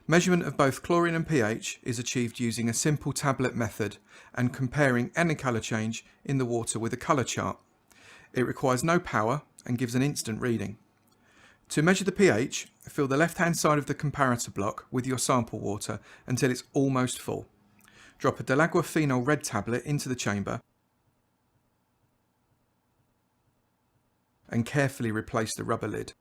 Measurement of both chlorine and pH is achieved using a simple tablet method and comparing any colour change in the water with a colour chart. It requires no power and gives an instant reading. To measure the pH, fill the left-hand side of the comparator block with your sample water until it's almost full. Drop a DPD1 Phenol Red tablet into the chamber and carefully replace the rubber lid.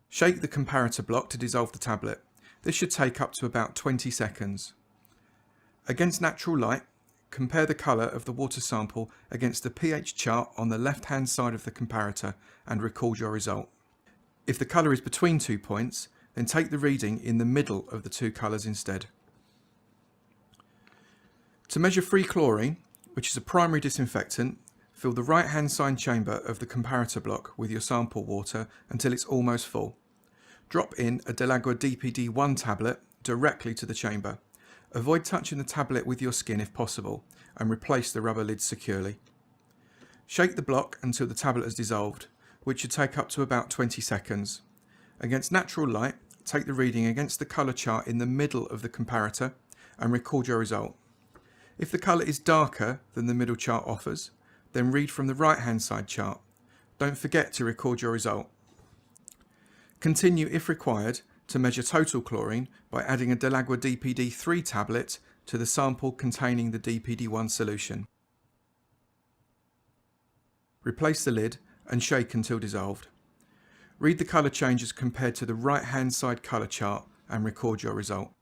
Shake the comparator block to dissolve the tablet. This should take up to about 20 seconds. Against natural light, compare the colour of the water sample against the pH chart on the left-hand side of the comparator and record your result. If the colour is between 2 points, then take the reading in the middle of the two colours instead. To measure free chlorine, which is a primary disinfectant, fill the right-hand side chamber of the comparator block with your sample water until it's almost full. Drop in a DPD1 DPD1 tablet directly to the chamber. Avoid touching the tablet with your skin if possible and replace the rubber lid securely. Shake the block until the tablet has dissolved, which should take up to about 20 seconds. Against natural light, take the reading against the colour chart in the middle of the comparator and record your result. If the colour is darker than the middle chart offers, then read from the right-hand side chart. Don't forget to record your result. Continue, if required, to measure total chlorine by adding a DPD1 DPD3 tablet to the sample containing the DPD1 solution. Replace the lid and shake until dissolved. Read the colour changes compared to the right-hand side colour chart and record your result.